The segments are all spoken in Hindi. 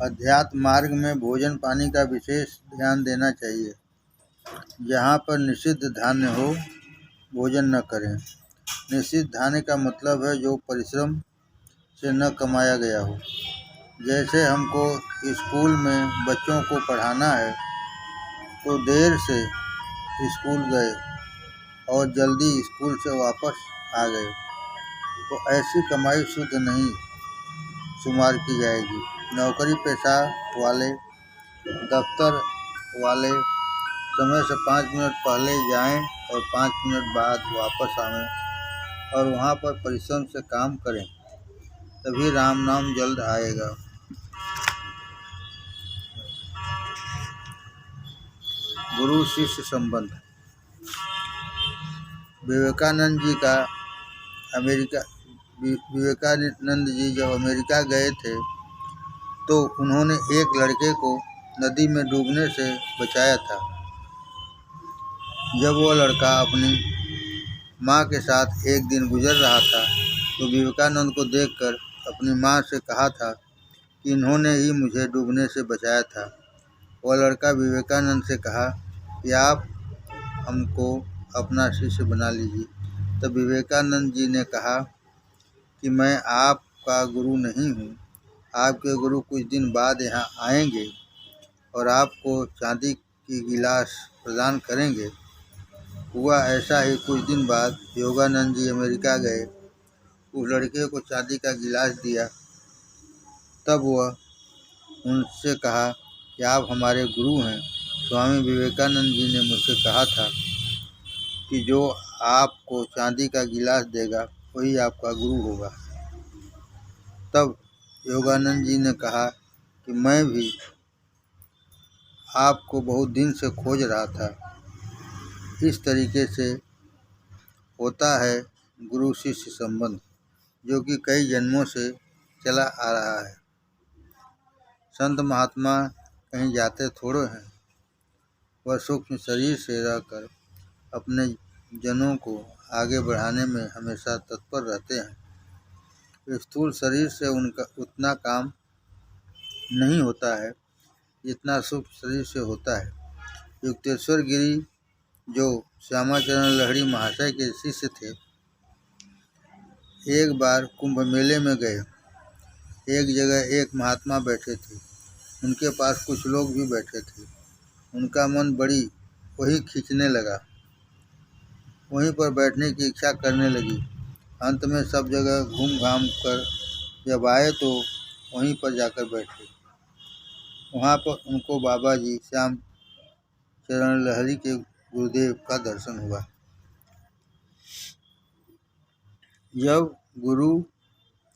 अध्यात्म मार्ग में भोजन पानी का विशेष ध्यान देना चाहिए। जहाँ पर निषिद्ध धान्य हो, भोजन न करें। निषिद्ध धान्य का मतलब है जो परिश्रम से न कमाया गया हो। जैसे हमको स्कूल में बच्चों को पढ़ाना है तो देर से स्कूल गए और जल्दी स्कूल से वापस आ गए, तो ऐसी कमाई शुद्ध नहीं शुमार की जाएगी। नौकरी पेशा वाले, दफ्तर वाले समय से 5 मिनट पहले जाएं और 5 मिनट बाद वापस आवें और वहाँ पर परिश्रम से काम करें, तभी राम नाम जल्द आएगा। गुरु शिष्य संबंध। विवेकानंद जी जब अमेरिका गए थे तो उन्होंने एक लड़के को नदी में डूबने से बचाया था। जब वह लड़का अपनी माँ के साथ एक दिन गुजर रहा था तो विवेकानंद को देखकर अपनी माँ से कहा था कि इन्होंने ही मुझे डूबने से बचाया था। वह लड़का विवेकानंद से कहा कि आप हमको अपना शिष्य बना लीजिए। तब विवेकानंद जी ने कहा कि मैं आपका गुरु नहीं हूँ। आपके गुरु कुछ दिन बाद यहाँ आएंगे और आपको चांदी की गिलास प्रदान करेंगे। हुआ ऐसा ही, कुछ दिन बाद योगानंद जी अमेरिका गए। उस लड़के को चांदी का गिलास दिया। तब वह उनसे कहा कि आप हमारे गुरु हैं। स्वामी विवेकानंद जी ने मुझसे कहा था कि जो आपको चांदी का गिलास देगा वही आपका गुरु होगा। तब योगानंद जी ने कहा कि मैं भी आपको बहुत दिन से खोज रहा था। इस तरीके से होता है गुरु शिष्य संबंध, जो कि कई जन्मों से चला आ रहा है। संत महात्मा कहीं जाते थोड़े हैं, वह सूक्ष्म शरीर से रहकर अपने जनों को आगे बढ़ाने में हमेशा तत्पर रहते हैं। स्थूल शरीर से उनका उतना काम नहीं होता है जितना सूक्ष्म शरीर से होता है। युक्तेश्वर गिरी, जो श्यामाचरण लहड़ी महाशय के शिष्य थे, एक बार कुंभ मेले में गए। एक जगह एक महात्मा बैठे थे, उनके पास कुछ लोग भी बैठे थे। उनका मन बड़ी वही खींचने लगा, वहीं पर बैठने की इच्छा करने लगी। अंत में सब जगह घूम घाम कर जब आए तो वहीं पर जाकर बैठे। वहाँ पर उनको बाबा जी श्याम चरण लहरी के गुरुदेव का दर्शन हुआ।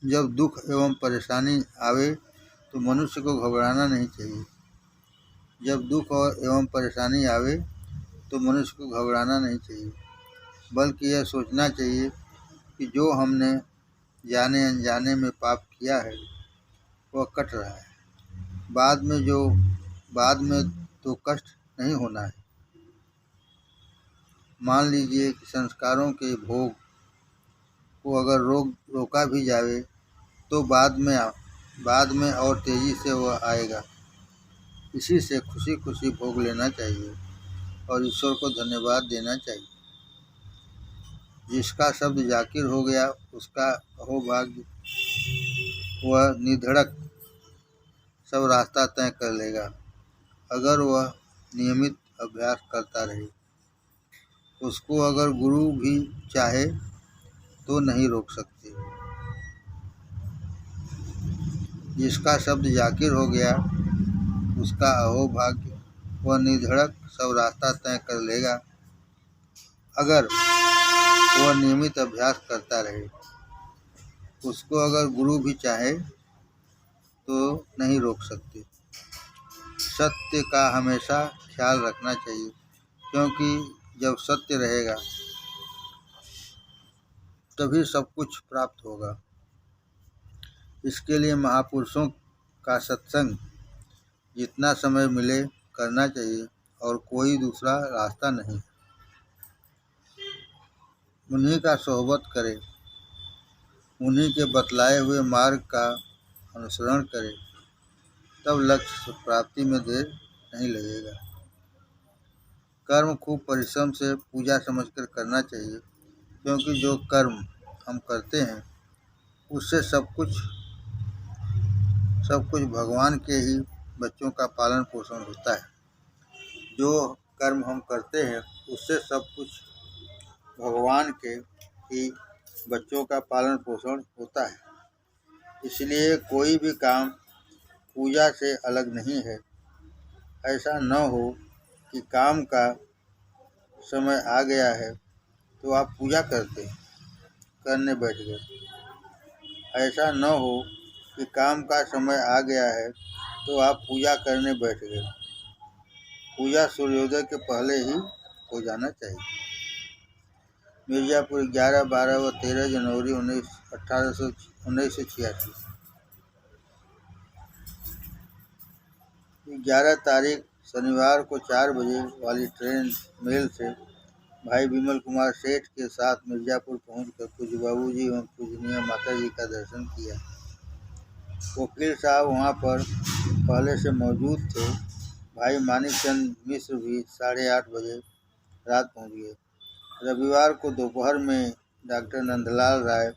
जब दुख एवं परेशानी आवे तो मनुष्य को घबराना नहीं चाहिए। जब दुख एवं परेशानी आवे तो मनुष्य को घबराना नहीं चाहिए, बल्कि यह सोचना चाहिए कि जो हमने जाने अनजाने में पाप किया है वह कट रहा है। बाद में तो कष्ट नहीं होना है। मान लीजिए कि संस्कारों के भोग को अगर रोका भी जावे तो बाद में और तेजी से वह आएगा। इसी से खुशी खुशी भोग लेना चाहिए और ईश्वर को धन्यवाद देना चाहिए। जिसका शब्द जाकिर हो गया उसका अहोभाग्य, वह निधड़क सब रास्ता तय कर लेगा, अगर वह नियमित अभ्यास करता रहे। उसको अगर गुरु भी चाहे तो नहीं रोक सकते। जिसका शब्द जाकिर हो गया उसका अहोभाग्य, वह निधड़क सब रास्ता तय कर लेगा, अगर वह नियमित अभ्यास करता रहे। उसको अगर गुरु भी चाहे तो नहीं रोक सकते। सत्य का हमेशा ख्याल रखना चाहिए, क्योंकि जब सत्य रहेगा तभी सब कुछ प्राप्त होगा। इसके लिए महापुरुषों का सत्संग जितना समय मिले करना चाहिए और कोई दूसरा रास्ता नहीं। उन्हीं का सोहबत करे, उन्हीं के बतलाए हुए मार्ग का अनुसरण करे, तब लक्ष्य प्राप्ति में देर नहीं लगेगा। कर्म खूब परिश्रम से पूजा समझकर करना चाहिए, क्योंकि जो कर्म हम करते हैं उससे सब कुछ भगवान के ही बच्चों का पालन पोषण होता है। जो कर्म हम करते हैं उससे सब कुछ भगवान के ही बच्चों का पालन पोषण होता है। इसलिए कोई भी काम पूजा से अलग नहीं है। ऐसा न हो कि काम का समय आ गया है तो आप पूजा करने बैठ गए। ऐसा न हो कि काम का समय आ गया है तो आप पूजा करने बैठ गए। पूजा सूर्योदय के पहले ही हो जाना चाहिए। मिर्ज़ापुर 11, 12 व 13 जनवरी 1986। 11 तारीख शनिवार को 4 बजे वाली ट्रेन मेल से भाई विमल कुमार सेठ के साथ मिर्ज़ापुर पहुंचकर पूज्य बाबूजी एवं पूजनीय माता जी का दर्शन किया। वकील साहब वहां पर पहले से मौजूद थे। भाई मानिक चंद मिश्र भी 8:30 बजे रात पहुंच गए। रविवार को दोपहर में डॉक्टर नंदलाल राय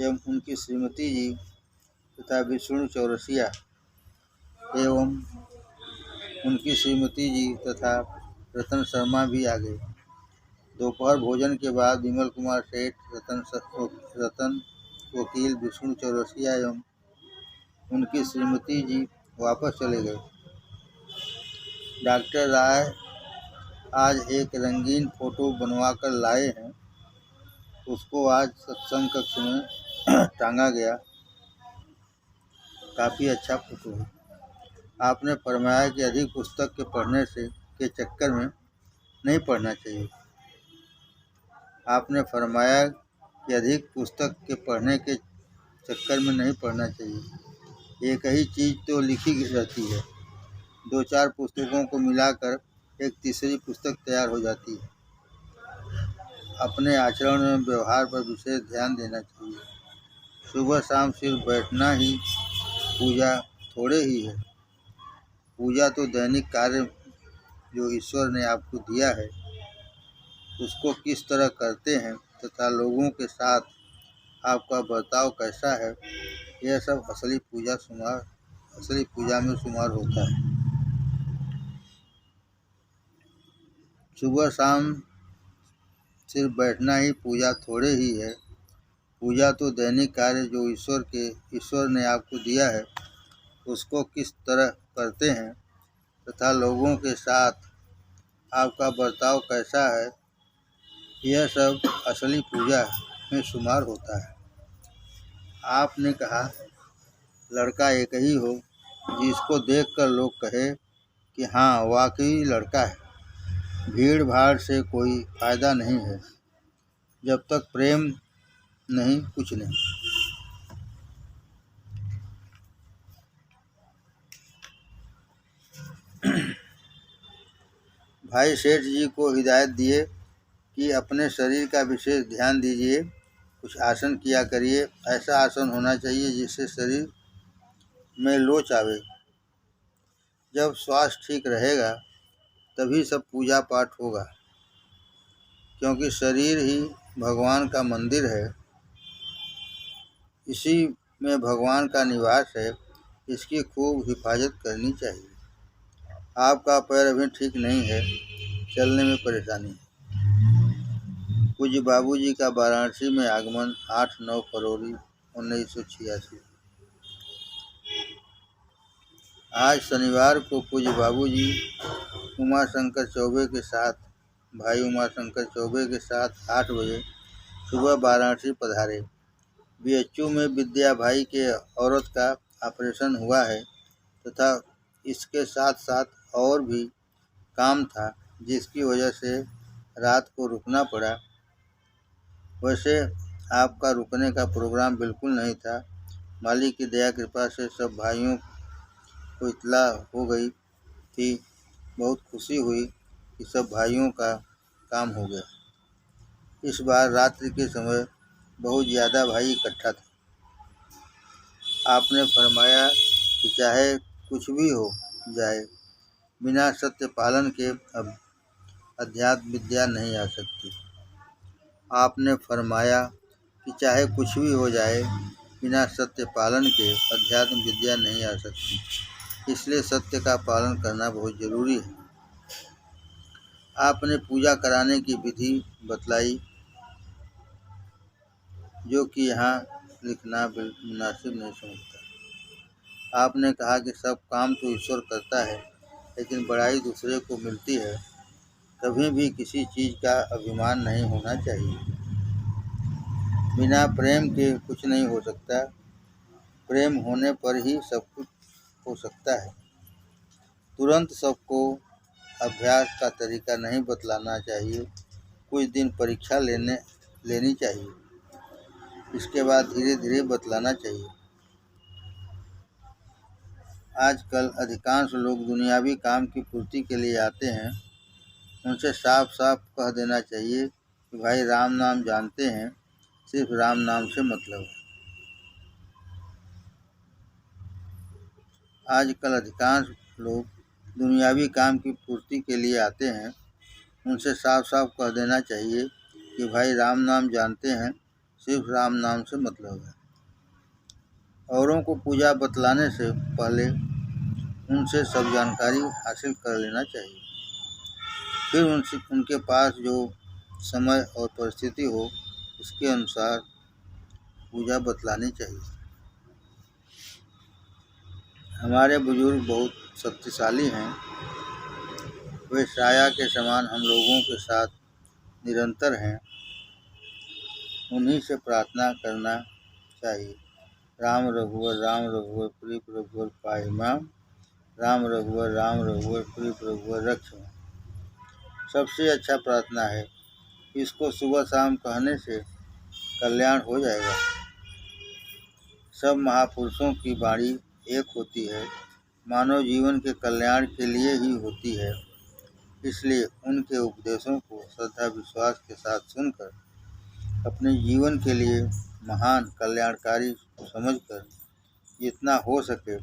एवं उनकी श्रीमती जी तथा विष्णु चौरसिया एवं उनकी श्रीमती जी तथा रतन शर्मा भी आ गए। दोपहर भोजन के बाद विमल कुमार सेठ, रतन वकील, विष्णु चौरसिया एवं उनकी श्रीमती जी वापस चले गए। डॉक्टर राय आज एक रंगीन फोटो बनवा कर लाए हैं। उसको आज सत्संग कक्ष में टांगा गया। काफ़ी अच्छा फोटो है। आपने फरमाया कि अधिक पुस्तक के चक्कर में नहीं पढ़ना चाहिए। आपने फरमाया कि अधिक पुस्तक के पढ़ने के चक्कर में नहीं पढ़ना चाहिए। एक ही चीज़ तो लिखी रहती है। 2-4 पुस्तकों को मिलाकर एक तीसरी पुस्तक तैयार हो जाती है। अपने आचरण में व्यवहार पर विशेष ध्यान देना चाहिए। सुबह शाम सिर्फ बैठना ही पूजा थोड़े ही है। पूजा तो दैनिक कार्य जो ईश्वर ने आपको दिया है उसको किस तरह करते हैं तथा लोगों के साथ आपका बर्ताव कैसा है, यह सब असली पूजा में शुमार होता है। सुबह शाम सिर्फ बैठना ही पूजा थोड़े ही है। पूजा तो दैनिक कार्य जो ईश्वर ने आपको दिया है उसको किस तरह करते हैं तथा लोगों के साथ आपका बर्ताव कैसा है, यह सब असली पूजा में शुमार होता है। आपने कहा लड़का एक ही हो जिसको देखकर लोग कहे कि हाँ वाकई लड़का है। भीड़ भाड़ से कोई फायदा नहीं है। जब तक प्रेम नहीं कुछ नहीं। भाई सेठ जी को हिदायत दिए कि अपने शरीर का विशेष ध्यान दीजिए। कुछ आसन किया करिए। ऐसा आसन होना चाहिए जिससे शरीर में लोच आवे। जब स्वास्थ्य ठीक रहेगा तभी सब पूजा पाठ होगा, क्योंकि शरीर ही भगवान का मंदिर है। इसी में भगवान का निवास है। इसकी खूब हिफाजत करनी चाहिए। आपका पैर अभी ठीक नहीं है, चलने में परेशानी है। पूज्य बाबूजी का वाराणसी में आगमन 8-9 फरवरी 1986। आज शनिवार को पूज्य बाबूजी उमाशंकर चौबे के साथ 8 बजे सुबह वाराणसी पधारे। बीएचयू में विद्या भाई के औरत का ऑपरेशन हुआ है तथा इसके साथ साथ और भी काम था, जिसकी वजह से रात को रुकना पड़ा। वैसे आपका रुकने का प्रोग्राम बिल्कुल नहीं था। मालिक की दया कृपा से सब भाइयों को इत्तला हो गई थी। बहुत खुशी हुई कि सब भाइयों का काम हो गया। इस बार रात्रि के समय बहुत ज़्यादा भाई इकट्ठा थे। आपने फरमाया कि चाहे कुछ भी हो जाए, बिना सत्य पालन के अब अध्यात्म विद्या नहीं आ सकती। आपने फरमाया कि चाहे कुछ भी हो जाए, बिना सत्य पालन के अध्यात्म विद्या नहीं आ सकती, इसलिए सत्य का पालन करना बहुत जरूरी है। आपने पूजा कराने की विधि बतलाई, जो कि यहाँ लिखना बिल्कुल मुनासिब नहीं समझता। आपने कहा कि सब काम तो ईश्वर करता है, लेकिन बड़ाई दूसरे को मिलती है। कभी भी किसी चीज़ का अभिमान नहीं होना चाहिए। बिना प्रेम के कुछ नहीं हो सकता, प्रेम होने पर ही सब कुछ हो सकता है। तुरंत सबको अभ्यास का तरीका नहीं बतलाना चाहिए, कुछ दिन परीक्षा लेनी चाहिए, इसके बाद धीरे धीरे बतलाना चाहिए। आजकल अधिकांश लोग दुनियावी काम की पूर्ति के लिए आते हैं, उनसे साफ साफ कह देना चाहिए कि भाई राम नाम जानते हैं, सिर्फ राम नाम से मतलब है। आजकल अधिकांश लोग दुनियावी काम की पूर्ति के लिए आते हैं, उनसे साफ साफ कह देना चाहिए कि भाई राम नाम जानते हैं, सिर्फ राम नाम से मतलब है। औरों को पूजा बतलाने से पहले उनसे सब जानकारी हासिल कर लेना चाहिए, फिर उनके पास जो समय और परिस्थिति हो उसके अनुसार पूजा बतलानी चाहिए। हमारे बुजुर्ग बहुत शक्तिशाली हैं, वे साया के समान हम लोगों के साथ निरंतर हैं, उन्हीं से प्रार्थना करना चाहिए। राम रघुवर प्रीत रघुवर पाहि माम, राम रघुवर प्रीत रघुवर रक्ष माम। सबसे अच्छा प्रार्थना है, इसको सुबह शाम कहने से कल्याण हो जाएगा। सब महापुरुषों की वाणी एक होती है, मानव जीवन के कल्याण के लिए ही होती है, इसलिए उनके उपदेशों को श्रद्धा विश्वास के साथ सुनकर अपने जीवन के लिए महान कल्याणकारी समझकर जितना हो सके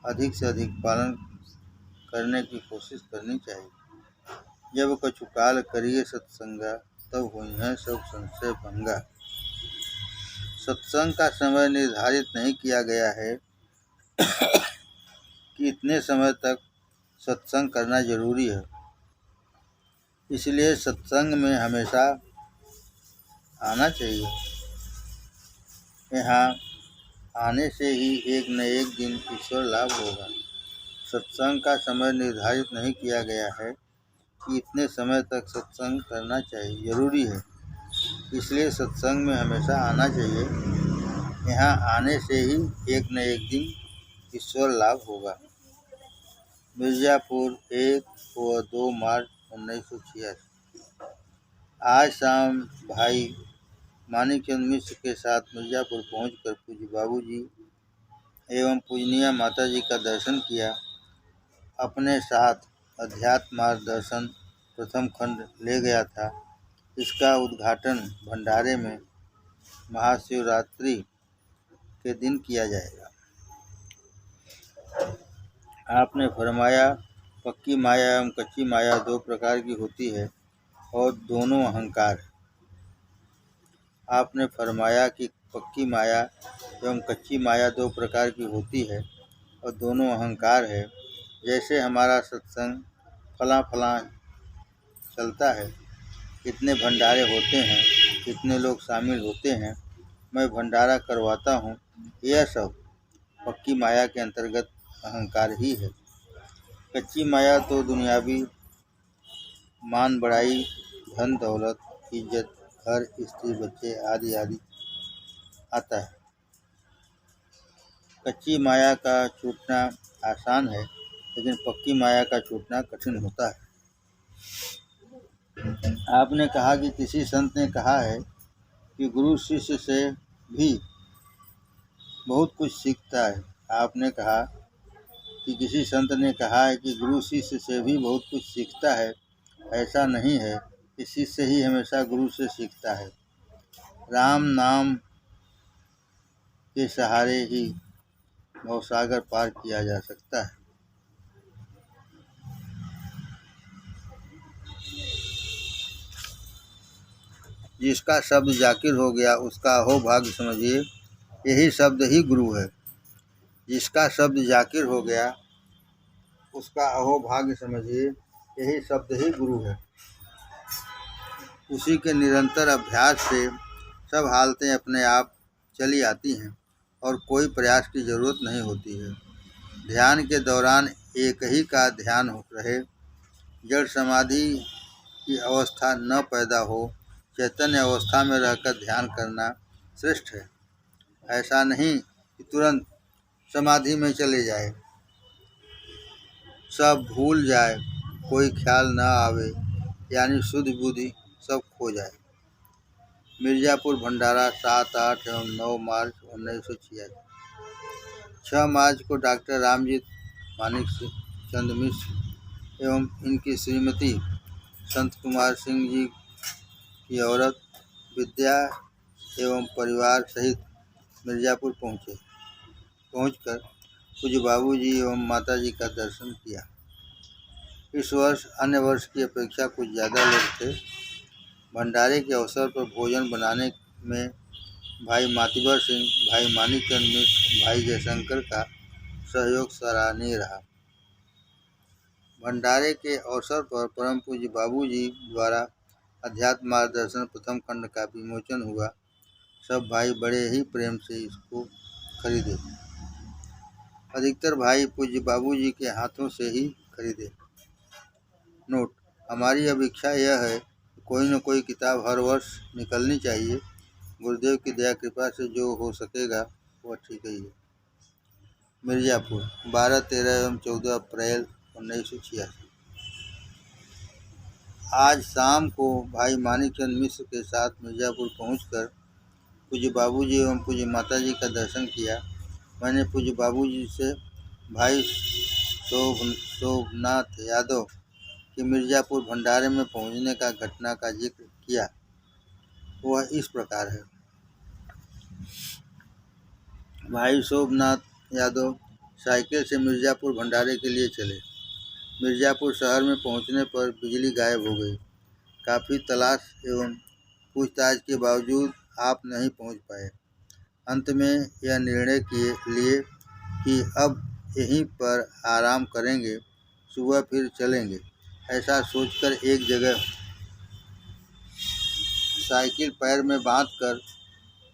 अधिक से अधिक पालन करने की कोशिश करनी चाहिए। जब कछु काल करिए सत्संगा, तब हुई है सब संशय भंगा। सत्संग का समय निर्धारित नहीं किया गया है कि इतने समय तक सत्संग करना जरूरी है, इसलिए सत्संग में हमेशा आना चाहिए। यहाँ आने से ही एक न एक दिन ईश्वर लाभ होगा। सत्संग का समय निर्धारित नहीं किया गया है कि इतने समय तक सत्संग करना चाहिए जरूरी है, इसलिए सत्संग में हमेशा आना चाहिए। यहाँ आने से ही एक न एक दिन ईश्वर लाभ होगा। मिर्ज़ापुर 1 व 2 मार्च 1986। आज शाम भाई मानिकचंद मिश्र के साथ मिर्ज़ापुर पहुंचकर पूज्य बाबूजी एवं पूजनीय माताजी का दर्शन किया। अपने साथ अध्यात्म मार्गदर्शन प्रथम खंड ले गया था। इसका उद्घाटन भंडारे में महाशिवरात्रि के दिन किया जाएगा। आपने फरमाया पक्की माया एवं कच्ची माया दो प्रकार की होती है और दोनों अहंकार है। आपने फरमाया कि पक्की माया एवं कच्ची माया दो प्रकार की होती है और दोनों अहंकार है। जैसे हमारा सत्संग फला चलता है, कितने भंडारे होते हैं, कितने लोग शामिल होते हैं, मैं भंडारा करवाता हूँ, यह सब पक्की माया के अंतर्गत अहंकार ही है। कच्ची माया तो दुनियावी मान बढ़ाई, धन दौलत, इज्जत, घर, स्त्री, बच्चे आदि आदि आता है। कच्ची माया का छूटना आसान है, लेकिन पक्की माया का छूटना कठिन होता है। आपने कहा कि किसी संत ने कहा है कि गुरु शिष्य से भी बहुत कुछ सीखता है। आपने कहा कि किसी संत ने कहा है कि गुरु शिष्य से भी बहुत कुछ सीखता है। ऐसा नहीं है कि शिष्य ही हमेशा गुरु से सीखता है। राम नाम के सहारे ही भवसागर पार किया जा सकता है। जिसका शब्द जाकिर हो गया उसका अहो भाग्य समझिए, यही शब्द ही गुरु है। जिसका शब्द जाकिर हो गया उसका अहो भाग्य समझिए, यही शब्द ही गुरु है। उसी के निरंतर अभ्यास से सब हालतें अपने आप चली आती हैं और कोई प्रयास की जरूरत नहीं होती है। ध्यान के दौरान एक ही का ध्यान रहे, जड़ समाधि की अवस्था न पैदा हो, चैतन्य अवस्था में रहकर ध्यान करना श्रेष्ठ है। ऐसा नहीं कि तुरंत समाधि में चले जाए, सब भूल जाए, कोई ख्याल न आवे, यानी शुद्ध बुद्धि सब खो जाए। मिर्ज़ापुर भंडारा 7, 8 एवं 9 मार्च 1986। 6 मार्च को डॉक्टर रामजीत मानिक चंद मिश्र एवं इनकी श्रीमती संत कुमार सिंह जी की औरत विद्या एवं परिवार सहित मिर्ज़ापुर पहुंचकर पूज्य बाबूजी एवं माताजी का दर्शन किया। इस वर्ष अन्य वर्ष की अपेक्षा कुछ ज़्यादा लोग थे। भंडारे के अवसर पर भोजन बनाने में भाई मातिबर सिंह, भाई मानिकचंद मिश्र, भाई जयशंकर का सहयोग सराहनीय रहा। भंडारे के अवसर पर परम पूज्य बाबूजी द्वारा अध्यात्म मार्गदर्शन प्रथम खंड का विमोचन हुआ। सब भाई बड़े ही प्रेम से इसको खरीदे। अधिकतर भाई पूज्य बाबूजी के हाथों से ही खरीदे। नोट: हमारी अब इच्छा यह है कि कोई न कोई किताब हर वर्ष निकलनी चाहिए। गुरुदेव की दया कृपा से जो हो सकेगा वह ठीक ही है। मिर्ज़ापुर 12, 13 एवं 14 अप्रैल 1986। आज शाम को भाई मानिकचंद मिश्र के साथ मिर्ज़ापुर पहुंचकर पूज्य बाबूजी एवं पूज्य माताजी का दर्शन किया। मैंने पूज्य बाबूजी से भाई शोभनाथ यादव के मिर्ज़ापुर भंडारे में पहुंचने का घटना का जिक्र किया। वह इस प्रकार है। भाई शोभनाथ यादव साइकिल से मिर्ज़ापुर भंडारे के लिए चले। मिर्ज़ापुर शहर में पहुंचने पर बिजली गायब हो गई। काफ़ी तलाश एवं पूछताछ के बावजूद आप नहीं पहुंच पाए। अंत में यह निर्णय लिए कि अब यहीं पर आराम करेंगे, सुबह फिर चलेंगे। ऐसा सोचकर एक जगह साइकिल पैर में बांधकर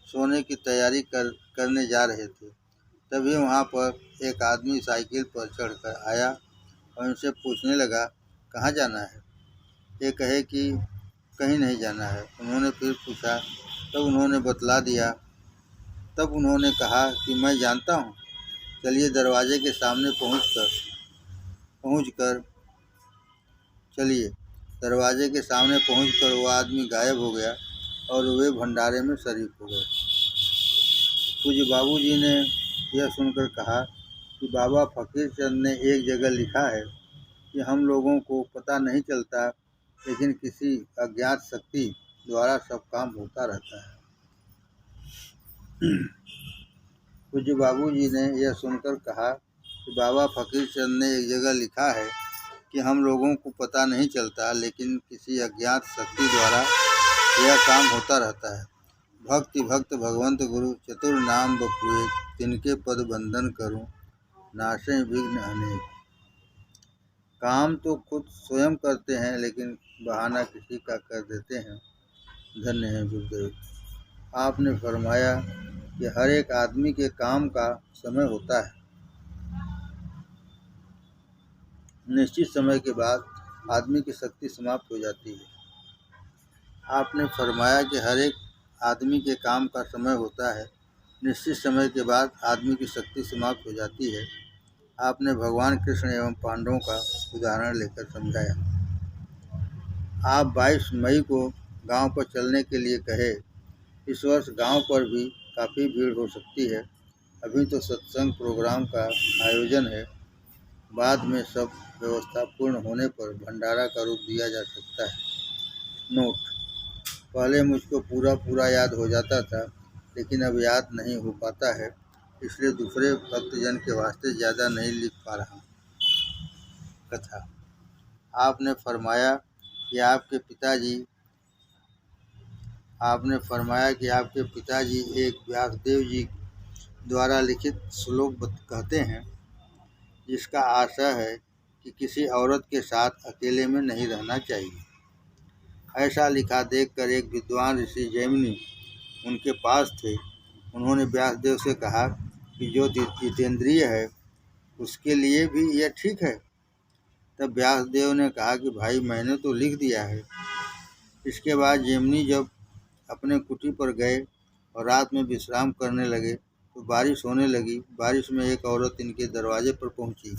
सोने की तैयारी करने जा रहे थे। तभी वहां पर एक आदमी साइकिल पर चढ़कर आया और उनसे पूछने लगा, कहाँ जाना है? ये कहे कि कहीं नहीं जाना है। उन्होंने फिर पूछा, तब उन्होंने बतला दिया। तब उन्होंने कहा कि मैं जानता हूँ, चलिए। दरवाजे के सामने पहुंचकर वह आदमी गायब हो गया और वे भंडारे में शरीक हो गए। पूज्य बाबूजी ने यह सुनकर कहा कि बाबा फकीर चंद ने एक जगह लिखा है कि हम लोगों को पता नहीं चलता, लेकिन किसी अज्ञात शक्ति द्वारा सब काम होता रहता है। पूज्य बाबूजी ने यह सुनकर कहा कि बाबा फकीर चंद ने एक जगह लिखा है कि हम लोगों को पता नहीं चलता, लेकिन किसी अज्ञात शक्ति द्वारा यह काम होता रहता है। भक्ति भक्त भगवंत गुरु चतुर नाम बपुए, तिनके पद बंधन करूं, नाशे विघ्न अनेक। काम तो खुद स्वयं करते हैं, लेकिन बहाना किसी का कर देते हैं। धन्य है गुरुदेव। आपने फरमाया कि हर एक आदमी के काम का समय होता है। निश्चित समय के बाद आदमी की शक्ति समाप्त हो जाती है। आपने फरमाया कि हर एक आदमी के काम का समय होता है, निश्चित समय के बाद आदमी की शक्ति समाप्त हो जाती है। आपने भगवान कृष्ण एवं पांडवों का उदाहरण लेकर समझाया। आप 22 मई को गांव पर चलने के लिए कहे। इस वर्ष गांव पर भी काफ़ी भीड़ हो सकती है। अभी तो सत्संग प्रोग्राम का आयोजन है। बाद में सब व्यवस्था पूर्ण होने पर भंडारा का रूप दिया जा सकता है। नोट: पहले मुझको पूरा याद हो जाता था, लेकिन अब याद नहीं हो पाता है। इसलिए दूसरे भक्तजन के वास्ते ज़्यादा नहीं लिख पा रहा हूँ। कथा। आपने फरमाया कि आपके पिताजी एक व्यासदेव जी द्वारा लिखित श्लोक कहते हैं, जिसका आशय है कि किसी औरत के साथ अकेले में नहीं रहना चाहिए। ऐसा लिखा देखकर एक विद्वान ऋषि जैमिनी उनके पास थे। उन्होंने व्यासदेव से कहा कि जो जितेंद्रिय है उसके लिए भी यह ठीक है। तब व्यासदेव ने कहा कि भाई, मैंने तो लिख दिया है। इसके बाद जैमिनी जब अपने कुटी पर गए और रात में विश्राम करने लगे तो बारिश होने लगी। बारिश में एक औरत इनके दरवाजे पर पहुंची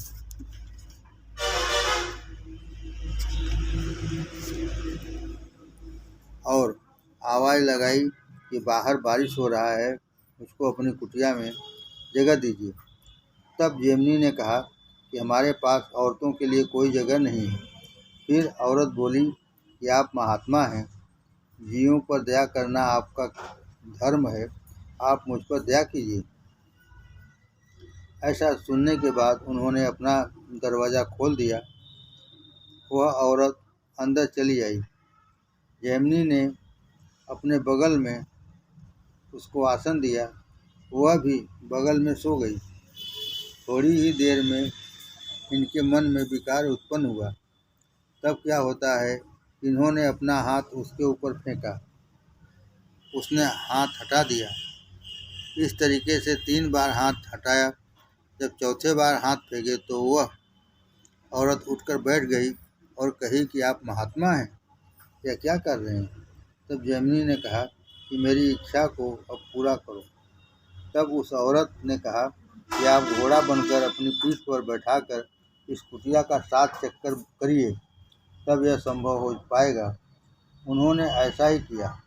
और आवाज़ लगाई कि बाहर बारिश हो रहा है, उसको अपनी कुटिया में जगह दीजिए। तब जैमिनी ने कहा कि हमारे पास औरतों के लिए कोई जगह नहीं है। फिर औरत बोली कि आप महात्मा हैं, जीवों पर दया करना आपका धर्म है, आप मुझ पर दया कीजिए। ऐसा सुनने के बाद उन्होंने अपना दरवाज़ा खोल दिया। वह औरत अंदर चली आई। जैमिनी ने अपने बगल में उसको आसन दिया। वह भी बगल में सो गई। थोड़ी ही देर में इनके मन में विकार उत्पन्न हुआ। तब क्या होता है, इन्होंने अपना हाथ उसके ऊपर फेंका। उसने हाथ हटा दिया। इस तरीके से 3 बार हाथ हटाया। जब चौथे बार हाथ फेंके तो वह औरत उठकर बैठ गई और कही कि आप महात्मा हैं, या क्या कर रहे हैं? तब जैमिनी ने कहा कि मेरी इच्छा को अब पूरा करो। तब उस औरत ने कहा कि आप घोड़ा बनकर अपनी पीठ पर बैठाकर इस कुटिया का 7 चक्कर करिए, तब यह संभव हो पाएगा। उन्होंने ऐसा ही किया।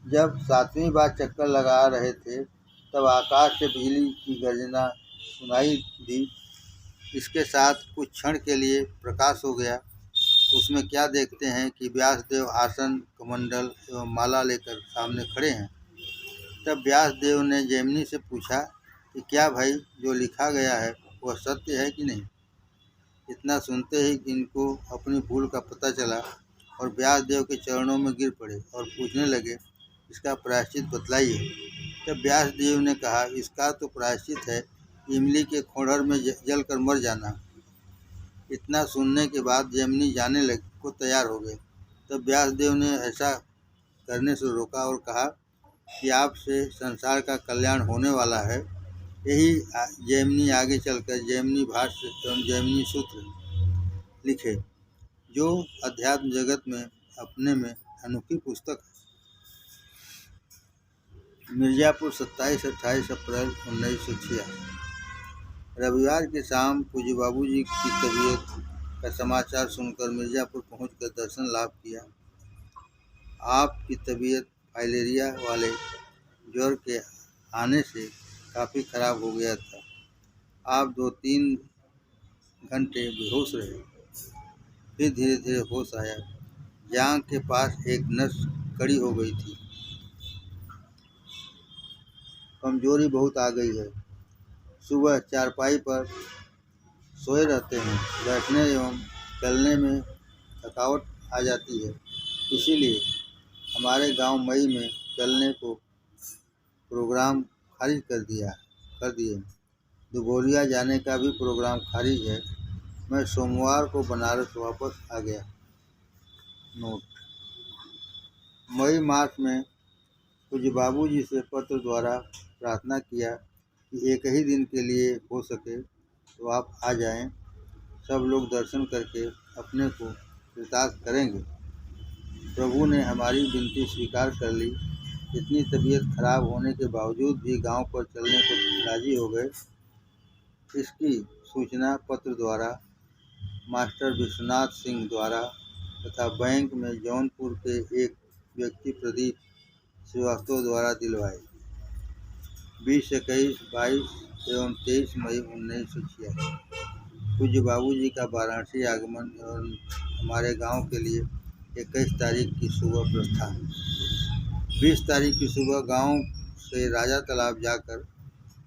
जब 7वीं बार चक्कर लगा रहे थे तब आकाश से बिजली की गर्जना सुनाई दी। इसके साथ कुछ क्षण के लिए प्रकाश हो गया। उसमें क्या देखते हैं कि व्यासदेव आसन, कमंडल एवं माला लेकर सामने खड़े हैं। तब व्यासदेव ने जैमिनी से पूछा कि क्या भाई, जो लिखा गया है वह सत्य है कि नहीं? इतना सुनते ही इनको अपनी भूल का पता चला और व्यासदेव के चरणों में गिर पड़े और पूछने लगे, इसका प्रायश्चित बतलाइए। तब व्यासदेव ने कहा, इसका तो प्रायश्चित है इमली के खोड़र में जलकर मर जाना। इतना सुनने के बाद जैमिनी जाने को तैयार हो गए। तब व्यासदेव ने ऐसा करने से रोका और कहा कि आपसे संसार का कल्याण होने वाला है। यही जैमिनी आगे चलकर जैमिनी भाष्य एवं जैमिनी सूत्र लिखे, जो अध्यात्म जगत में अपने में अनोखी पुस्तक है। मिर्ज़ापुर 27-28 अप्रैल 1986। रविवार की शाम पूज्य बाबूजी की तबीयत का समाचार सुनकर मिर्ज़ापुर पहुंचकर दर्शन लाभ किया। आपकी तबीयत फाइलेरिया वाले ज्वर के आने से काफ़ी खराब हो गया था। आप 2-3 घंटे बेहोश रहे, फिर धीरे धीरे होश आया। जांघ के पास एक नस कड़ी हो गई थी। कमजोरी बहुत आ गई है। सुबह चारपाई पर सोए रहते हैं। बैठने एवं चलने में थकावट आ जाती है। इसीलिए हमारे गांव मई में चलने को प्रोग्राम खारिज कर दिए। दुबोलिया जाने का भी प्रोग्राम खारिज है। मैं सोमवार को बनारस वापस आ गया। नोट: मई मास में पूज्य बाबूजी से पत्र द्वारा प्रार्थना किया कि एक ही दिन के लिए हो सके तो आप आ जाएं। सब लोग दर्शन करके अपने को कृतार्थ करेंगे। प्रभु ने हमारी विनती स्वीकार कर ली। इतनी तबीयत खराब होने के बावजूद भी गांव पर चलने को राजी हो गए। इसकी सूचना पत्र द्वारा मास्टर विश्वनाथ सिंह द्वारा तथा बैंक में जौनपुर के एक व्यक्ति प्रदीप श्रीवास्तव द्वारा दिलवाई। 20, 21, 22 एवं 23 मई 1986। पूज्य बाबूजी का वाराणसी आगमन एवं हमारे गांव के लिए 21 तारीख की सुबह प्रस्थान। 20 तारीख की सुबह गांव से राजा तालाब जाकर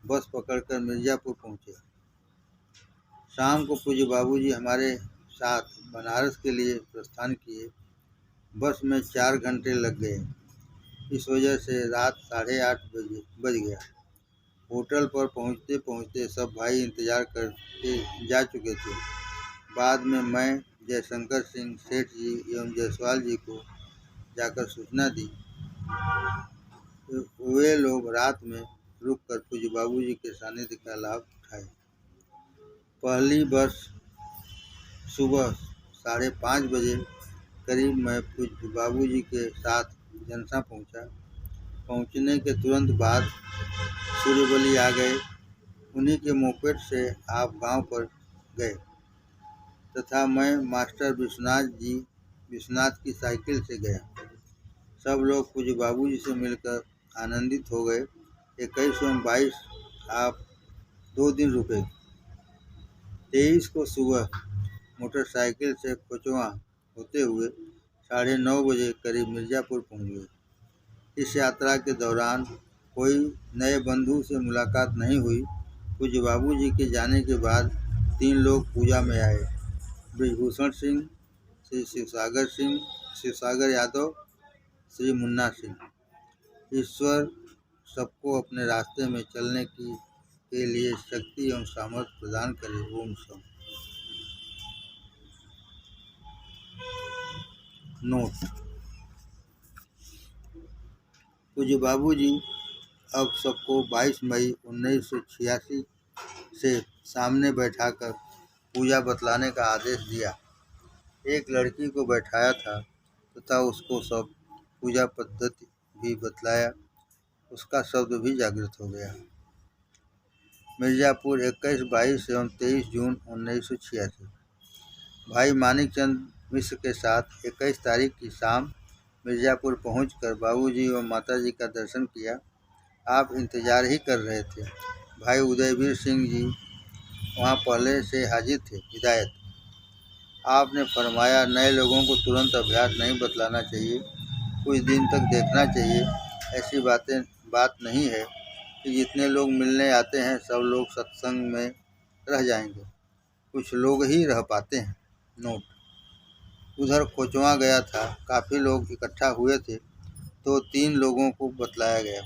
बस पकड़कर मिर्ज़ापुर पहुँचे। शाम को पूज्य बाबूजी हमारे साथ बनारस के लिए प्रस्थान किए। बस में 4 घंटे लग गए। इस वजह से रात 8:30 बज गया। होटल पर पहुँचते पहुँचते सब भाई इंतज़ार करके जा चुके थे। बाद में मैं जयशंकर सिंह, सेठ जी एवं जायसवाल जी को जाकर सूचना दी। वे लोग रात में रुककर पूज्य बाबूजी के सानिध्य का लाभ उठाए। पहली बस सुबह 5:30 बजे करीब मैं पूज्य बाबूजी के साथ जनसा पहुंचा। पहुंचने के तुरंत बाद सूर्यबली आ गए। उन्हीं के मोपेड से आप गांव पर गए तथा मैं मास्टर विश्वनाथ की साइकिल से गया। सब लोग पूज्य बाबूजी से मिलकर आनंदित हो गए। 21 एवं 22 आप 2 दिन रुके। 23 को सुबह मोटरसाइकिल से कोचवा होते हुए 9:30 बजे करीब मिर्ज़ापुर पहुंच गए। इस यात्रा के दौरान कोई नए बंधु से मुलाकात नहीं हुई। पूज्य बाबूजी के जाने के बाद 3 लोग पूजा में आए। बृजभूषण सिंह, श्री शिवसागर यादव, श्री मुन्ना सिंह। ईश्वर सबको अपने रास्ते में चलने के लिए शक्ति एवं सामर्थ्य प्रदान करे। ओम शम। नोट: पूज्य बाबूजी अब सबको 22 मई 1986 से सामने बैठाकर पूजा बतलाने का आदेश दिया। एक लड़की को बैठाया था तथा उसको सब पूजा पद्धति भी बतलाया। उसका शब्द भी जागृत हो गया। मिर्ज़ापुर 21, 22 एवं 23 जून 1986। भाई मानिकचंद मिश्र के साथ 21 तारीख की शाम मिर्ज़ापुर पहुंचकर बाबूजी व माताजी का दर्शन किया। आप इंतज़ार ही कर रहे थे। भाई उदयवीर सिंह जी वहां पहले से हाजिर थे। हिदायत: आपने फरमाया नए लोगों को तुरंत अभ्यास नहीं बतलाना चाहिए, कुछ दिन तक देखना चाहिए। ऐसी बात नहीं है कि जितने लोग मिलने आते हैं सब लोग सत्संग में रह जाएंगे, कुछ लोग ही रह पाते हैं। नोट: उधर कोचवा गया था, काफ़ी लोग इकट्ठा हुए थे तो 3 लोगों को बतलाया गया।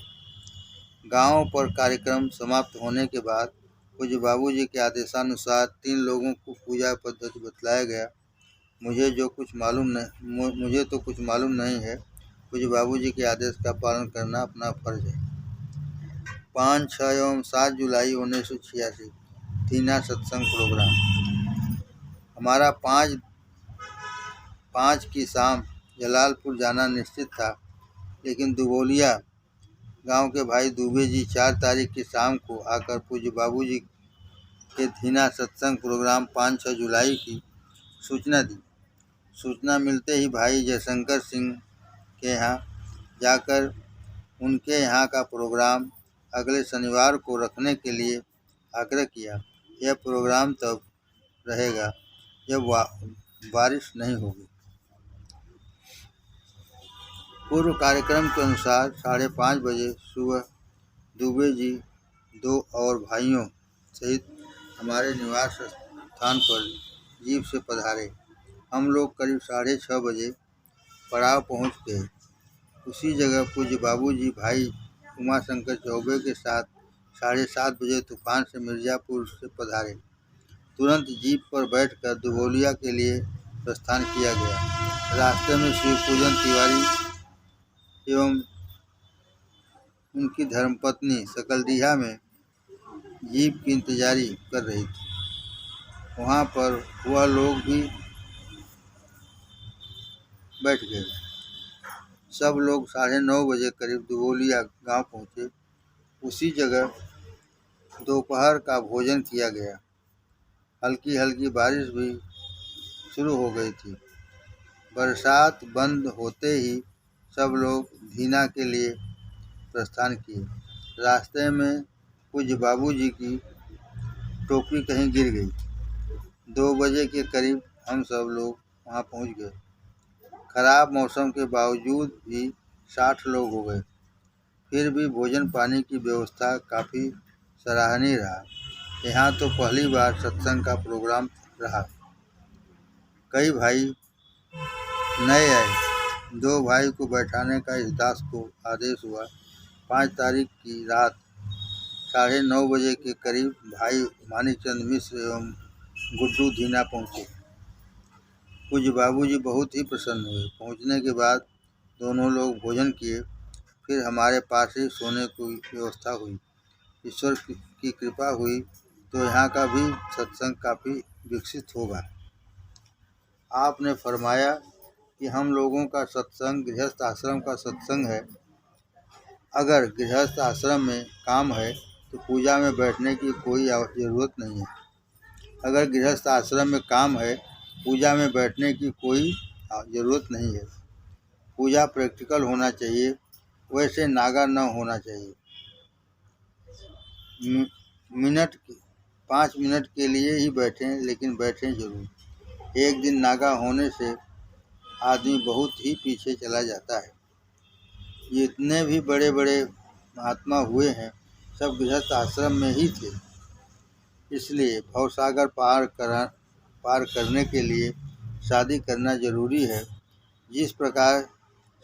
गांव पर कार्यक्रम समाप्त होने के बाद पूज्य बाबूजी के आदेशानुसार 3 लोगों को पूजा पद्धति बतलाया गया। मुझे तो कुछ मालूम नहीं है। पूज्य बाबूजी के आदेश का पालन करना अपना फर्ज है। 5, 6 एवं 7 जुलाई 1986 थीना सत्संग प्रोग्राम। हमारा 5 की शाम जलालपुर जाना निश्चित था, लेकिन दुबोलिया गांव के भाई दुबे जी 4 तारीख की शाम को आकर पूज्य बाबूजी के थीना सत्संग प्रोग्राम 5-6 जुलाई की सूचना दी। सूचना मिलते ही भाई जयशंकर सिंह के यहाँ जाकर उनके यहाँ का प्रोग्राम अगले शनिवार को रखने के लिए आग्रह किया। यह प्रोग्राम तब रहेगा जब बारिश नहीं होगी। पूर्व कार्यक्रम के अनुसार 5:30 बजे सुबह दुबे जी 2 और भाइयों सहित हमारे निवास स्थान पर जीप से पधारे। हम लोग करीब 6:30 बजे पड़ाव पहुंच गए। उसी जगह पूज्य बाबूजी भाई उमाशंकर चौबे के साथ 7:30 बजे तूफान से मिर्ज़ापुर से पधारे। तुरंत जीप पर बैठकर दुबोलिया के लिए प्रस्थान किया गया। रास्ते में शिवपूजन तिवारी एवं उनकी धर्मपत्नी सकलडीहा में जीप की इंतजारी कर रही थी। वहां पर वह लोग भी बैठ गए। सब लोग 9:30 बजे करीब दुबोलिया गांव पहुंचे। उसी जगह दोपहर का भोजन किया गया। हल्की हल्की बारिश भी शुरू हो गई थी। बरसात बंद होते ही सब लोग धीना के लिए प्रस्थान किए। रास्ते में पूज्य बाबूजी की टोपी कहीं गिर गई। 2 बजे के करीब हम सब लोग वहां पहुंच गए। खराब मौसम के बावजूद भी 60 लोग हो गए। फिर भी भोजन पानी की व्यवस्था काफ़ी सराहनीय रहा। यहाँ तो पहली बार सत्संग का प्रोग्राम रहा। कई भाई नए आए। 2 भाई को बैठाने का इस दास को आदेश हुआ। 5 तारीख की रात 9:30 बजे के करीब भाई मानिकचंद मिश्र एवं गुड्डू धीना पहुँचे। पूज्य बाबूजी बहुत ही प्रसन्न हुए। पहुँचने के बाद दोनों लोग भोजन किए। फिर हमारे पास ही सोने की व्यवस्था हुई। ईश्वर की कृपा हुई तो यहाँ का भी सत्संग काफ़ी विकसित होगा। आपने फरमाया कि हम लोगों का सत्संग गृहस्थ आश्रम का सत्संग है। अगर गृहस्थ आश्रम में काम है तो पूजा में बैठने की कोई ज़रूरत नहीं है। अगर गृहस्थ आश्रम में काम है, पूजा में बैठने की कोई ज़रूरत नहीं है। पूजा प्रैक्टिकल होना चाहिए, वैसे नागा न होना चाहिए। 5 मिनट के लिए ही बैठें, लेकिन बैठें जरूर। एक दिन नागा होने से आदमी बहुत ही पीछे चला जाता है। जितने भी बड़े बड़े महात्मा हुए हैं, सब गृहस्थ आश्रम में ही थे। इसलिए भवसागर पार करने के लिए शादी करना जरूरी है। जिस प्रकार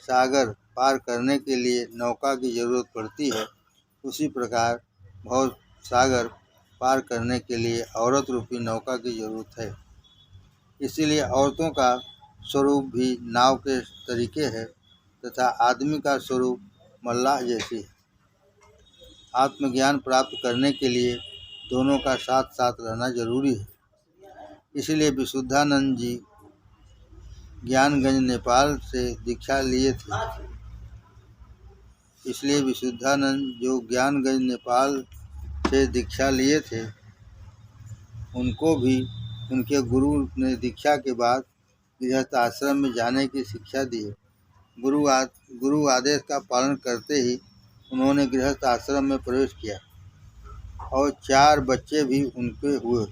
सागर पार करने के लिए नौका की जरूरत पड़ती है, उसी प्रकार भव सागर पार करने के लिए औरत रूपी नौका की जरूरत है। इसीलिए औरतों का स्वरूप भी नाव के तरीके है तथा आदमी का स्वरूप मल्लाह जैसी है। आत्मज्ञान प्राप्त करने के लिए दोनों का साथ साथ रहना जरूरी है। इसलिए विशुद्धानंद जी ज्ञानगंज नेपाल से दीक्षा लिए थे। इसलिए विशुद्धानंद जो ज्ञानगंज नेपाल से दीक्षा लिए थे, उनको भी उनके गुरु ने दीक्षा के बाद गृहस्थ आश्रम में जाने की शिक्षा दी। गुरु आदेश का पालन करते ही उन्होंने गृहस्थ आश्रम में प्रवेश किया और 4 बच्चे भी उनके हुए।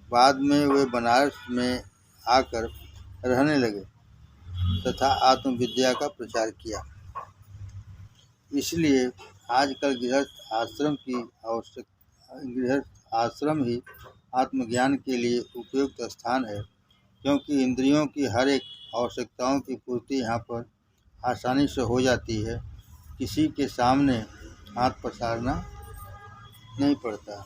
बाद में वे बनारस में आकर रहने लगे तथा आत्मविद्या का प्रचार किया। इसलिए आजकल गृहस्थ आश्रम ही आत्मज्ञान के लिए उपयुक्त स्थान है, क्योंकि इंद्रियों की हर एक आवश्यकताओं की पूर्ति यहाँ पर आसानी से हो जाती है। किसी के सामने हाथ पसारना नहीं पड़ता।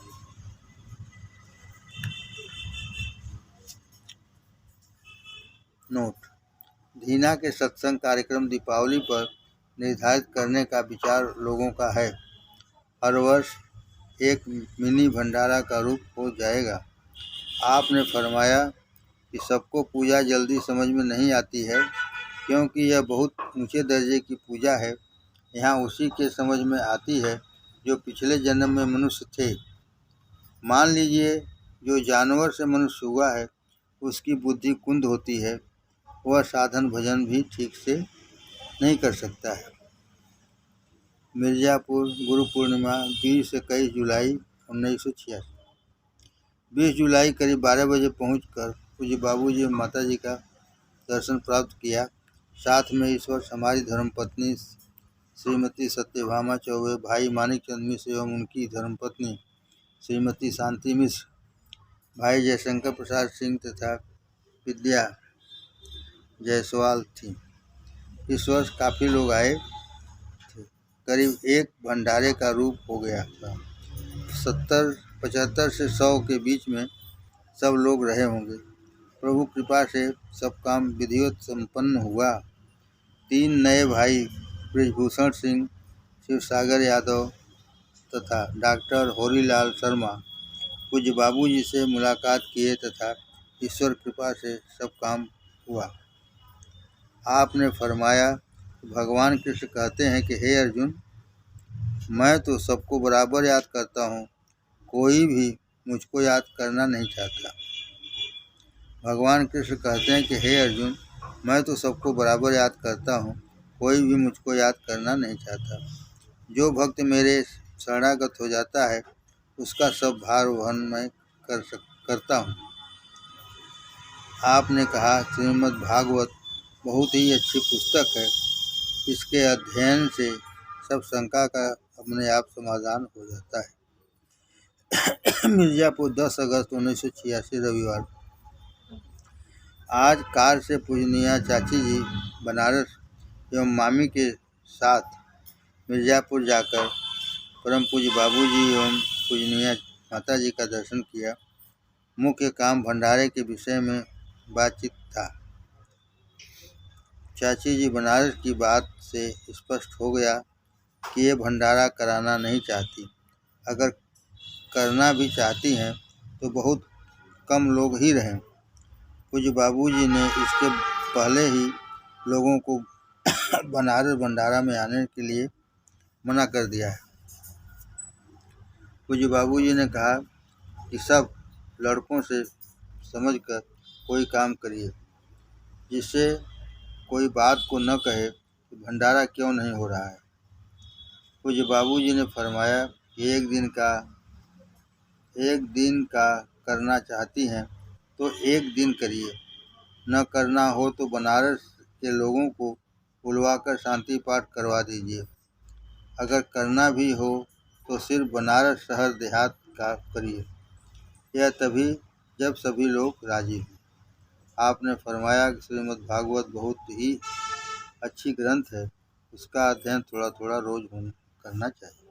नोट: धीना के सत्संग कार्यक्रम दीपावली पर निर्धारित करने का विचार लोगों का है। हर वर्ष एक मिनी भंडारा का रूप हो जाएगा। आपने फरमाया कि सबको पूजा जल्दी समझ में नहीं आती है, क्योंकि यह बहुत ऊंचे दर्जे की पूजा है। यहाँ उसी के समझ में आती है जो पिछले जन्म में मनुष्य थे। मान लीजिए जो जानवर से मनुष्य हुआ है, उसकी बुद्धि कुंद होती है, वह साधन भजन भी ठीक से नहीं कर सकता है। मिर्ज़ापुर, गुरु पूर्णिमा 20-21 जुलाई 1986। 20 जुलाई करीब 12 बजे पहुंचकर पूज्य बाबूजी और माताजी का दर्शन प्राप्त किया। साथ में इस वर्ष हमारी धर्मपत्नी श्रीमती सत्यभामा चौबे, भाई मानिकचंद मिश्र एवं उनकी धर्मपत्नी श्रीमती शांति मिश्र, भाई जयशंकर प्रसाद सिंह तथा विद्या जायसवाल थी। इस वर्ष काफ़ी लोग आए थे। करीब एक भंडारे का रूप हो गया था। 75 से 100 के बीच में सब लोग रहे होंगे। प्रभु कृपा से सब काम विधिवत संपन्न हुआ। 3 नए भाई ब्रिजभूषण सिंह, शिवसागर यादव तथा डॉक्टर होरीलाल शर्मा पूज्य बाबूजी से मुलाकात किए तथा ईश्वर कृपा से सब काम हुआ। आपने फरमाया, भगवान कृष्ण कहते हैं कि हे अर्जुन, मैं तो सबको बराबर याद करता हूँ, कोई भी मुझको याद करना नहीं चाहता। भगवान कृष्ण कहते हैं कि हे अर्जुन, मैं तो सबको बराबर याद करता हूँ, कोई भी मुझको याद करना नहीं चाहता। जो भक्त मेरे शरणागत हो जाता है, उसका सब भार वहन मैं करता हूँ। आपने कहा, श्रीमद् भागवत बहुत ही अच्छी पुस्तक है। इसके अध्ययन से सब शंका का अपने आप समाधान हो जाता है। मिर्ज़ापुर 10 अगस्त 1986 रविवार। आज कार से पूजनीय चाची जी बनारस एवं मामी के साथ मिर्ज़ापुर जाकर परम पूज्य बाबूजी एवं पूजनीय माता जी का दर्शन किया। मुख्य काम भंडारे के विषय में बातचीत था। चाची जी बनारस की बात से स्पष्ट हो गया कि ये भंडारा कराना नहीं चाहती। अगर करना भी चाहती हैं तो बहुत कम लोग ही रहें। पूज्य बाबूजी ने इसके पहले ही लोगों को बनारस भंडारा में आने के लिए मना कर दिया है। पूज्य बाबूजी ने कहा कि सब लड़कों से समझकर कोई काम करिए, जिससे कोई बात को न कहे कि भंडारा क्यों नहीं हो रहा है। पूज्य बाबूजी ने फरमाया कि एक दिन का करना चाहती हैं तो एक दिन करिए, न करना हो तो बनारस के लोगों को बुलवाकर शांति पाठ करवा दीजिए। अगर करना भी हो तो सिर्फ बनारस शहर देहात का करिए, यह तभी जब सभी लोग राजी हों। आपने फरमाया कि श्रीमद् भागवत बहुत ही अच्छी ग्रंथ है, उसका अध्ययन थोड़ा थोड़ा रोज करना चाहिए।